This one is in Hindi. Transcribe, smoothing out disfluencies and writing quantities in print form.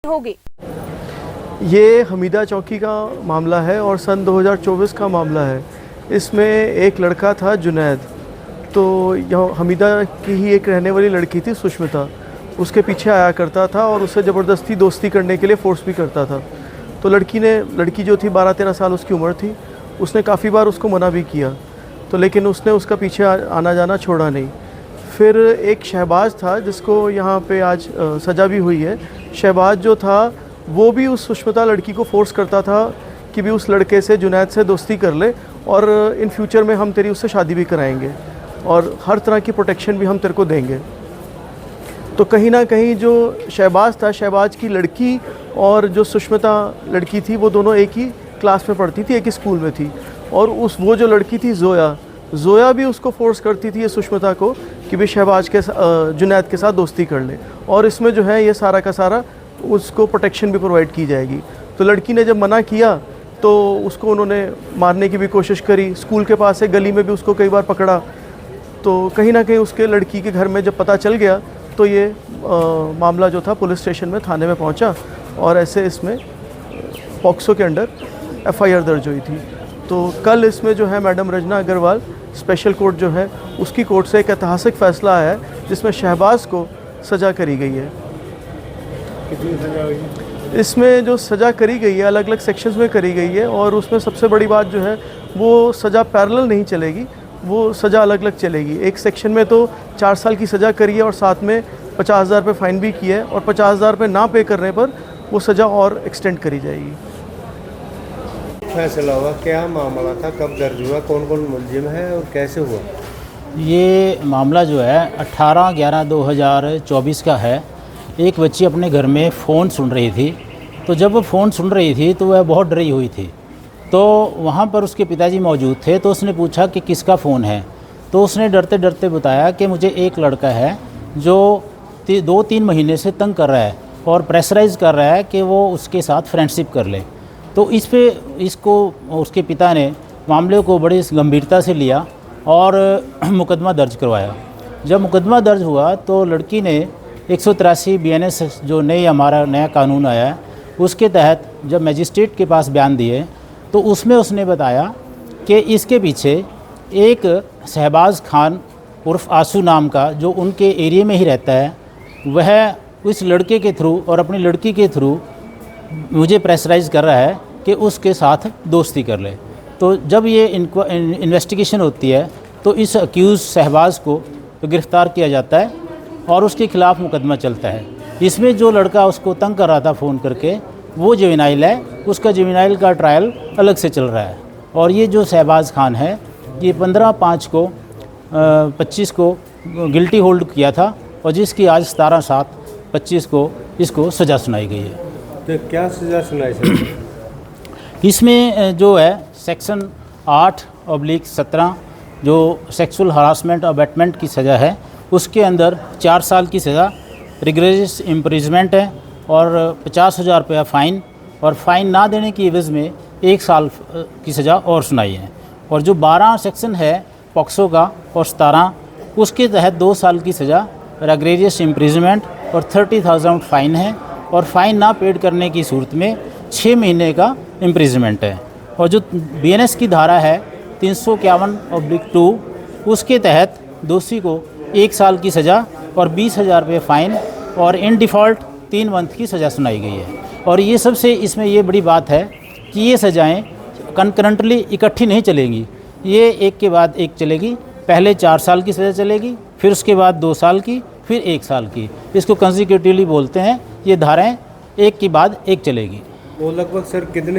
होगी। ये हमीदा चौकी का मामला है और सन 2024 का मामला है। इसमें एक लड़का था जुनैद, तो यह हमीदा की ही एक रहने वाली लड़की थी सुष्मिता, उसके पीछे आया करता था और उससे ज़बरदस्ती दोस्ती करने के लिए फ़ोर्स भी करता था। तो लड़की जो थी 12-13 साल उसकी उम्र थी, उसने काफ़ी बार उसको मना भी किया, तो लेकिन उसने उसका पीछे आना जाना छोड़ा नहीं। फिर एक शहबाज था जिसको यहाँ पे आज सज़ा भी हुई है। शहबाज जो था वो भी उस सुष्मिता लड़की को फ़ोर्स करता था कि भी उस लड़के से, जुनैद से दोस्ती कर ले और इन फ्यूचर में हम तेरी उससे शादी भी कराएंगे और हर तरह की प्रोटेक्शन भी हम तेरे को देंगे। तो कहीं ना कहीं जो शहबाज था, शहबाज की लड़की और जो सुष्मिता लड़की थी वो दोनों एक ही क्लास में पढ़ती थी, एक ही स्कूल में थी। और वो जो लड़की थी ज़ोया भी उसको फ़ोर्स करती थी ये सुष्मिता को कि भी शहबाज के जुनैद के साथ दोस्ती कर ले और इसमें जो है ये सारा का सारा उसको प्रोटेक्शन भी प्रोवाइड की जाएगी। तो लड़की ने जब मना किया तो उसको उन्होंने मारने की भी कोशिश करी, स्कूल के पास एक गली में भी उसको कई बार पकड़ा। तो कहीं ना कहीं उसके लड़की के घर में जब पता चल गया तो ये मामला जो था पुलिस स्टेशन में, थाने में पहुंचा और ऐसे इसमें पॉक्सो के अंडर FIR दर्ज हुई थी। तो कल इसमें जो है मैडम रजना अग्रवाल स्पेशल कोर्ट जो है उसकी कोर्ट से एक ऐतिहासिक फ़ैसला आया है जिसमें शहबाज को सज़ा करी गई है। कितनी सज़ा हुई है? इसमें जो सज़ा करी गई है अलग अलग सेक्शंस में करी गई है और उसमें सबसे बड़ी बात जो है वो सज़ा पैरेलल नहीं चलेगी, वो सज़ा अलग अलग चलेगी। एक सेक्शन में तो 4 साल की सज़ा करी है और साथ में 50,000 रुपये फ़ाइन भी किया है और 50,000 रुपये ना पे करने पर वो सज़ा और एक्सटेंड करी जाएगी। फैसला हुआ, क्या मामला था, कब दर्ज हुआ, कौन कौन मुलजिम है और कैसे हुआ? ये मामला जो है 18/11/2024 का है। एक बच्ची अपने घर में फ़ोन सुन रही थी, तो जब वो फ़ोन सुन रही थी तो वह बहुत डरी हुई थी। तो वहाँ पर उसके पिताजी मौजूद थे, तो उसने पूछा कि किसका फ़ोन है। तो उसने डरते डरते बताया कि मुझे एक लड़का है जो 2-3 महीने से तंग कर रहा है और प्रेशराइज़ कर रहा है कि वो उसके साथ फ्रेंडशिप कर ले। तो इसको उसके पिता ने मामले को बड़ी गंभीरता से लिया और मुकदमा दर्ज करवाया। जब मुकदमा दर्ज हुआ तो लड़की ने 183 BNS जो हमारा नया कानून आया है उसके तहत जब मजिस्ट्रेट के पास बयान दिए तो उसमें उसने बताया कि इसके पीछे एक शहबाज खान उर्फ आंसू नाम का, जो उनके एरिया में ही रहता है, वह उस लड़के के थ्रू और अपनी लड़की के थ्रू मुझे प्रेशराइज़ कर रहा है कि उसके साथ दोस्ती कर ले। तो जब ये इन्वेस्टिगेशन होती है तो इस अक्यूज़ शहबाज को गिरफ़्तार किया जाता है और उसके ख़िलाफ़ मुकदमा चलता है। इसमें जो लड़का उसको तंग कर रहा था फ़ोन करके वो जुवेनाइल है, उसका जुवेनाइल का ट्रायल अलग से चल रहा है। और ये जो शहबाज खान है ये 15/5/25 को गिल्टी होल्ड किया था और जिसकी आज 17/7/25 को इसको सज़ा सुनाई गई है। तो क्या सज़ा सुनाई सर? इसमें जो है सेक्शन 8/17 जो सेक्सुअल हरासमेंट अबैटमेंट की सज़ा है उसके अंदर 4 साल की सज़ा, रिग्रेस इम्प्रिजमेंट है और 50,000 रुपया फ़ाइन, और फ़ाइन ना देने की एवज़ में 1 साल की सज़ा और सुनाई है। और जो 12 सेक्शन है पॉक्सो का और 17 उसके तहत 2 साल की सज़ा, रिग्रेस इम्प्रिजमेंट और 30,000 फ़ाइन है और फ़ाइन ना पेड करने की सूरत में 6 महीने का इम्प्रिजमेंट है। और जो BNS की धारा है 351/2 उसके तहत दोषी को 1 साल की सज़ा और 20,000 रुपये फ़ाइन और इन डिफ़ॉल्ट 3 मंथ की सज़ा सुनाई गई है। और ये सबसे इसमें ये बड़ी बात है कि ये सज़ाएँ कंकरेंटली इकट्ठी नहीं चलेंगी, ये एक के बाद एक चलेगी। पहले 4 साल की सज़ा चलेगी, फिर उसके बाद 2 साल की, फिर 1 साल की। इसको कंसेक्यूटिवली बोलते हैं। ये धाराएँ एक के बाद एक चलेगी। वो लगभग सर कितने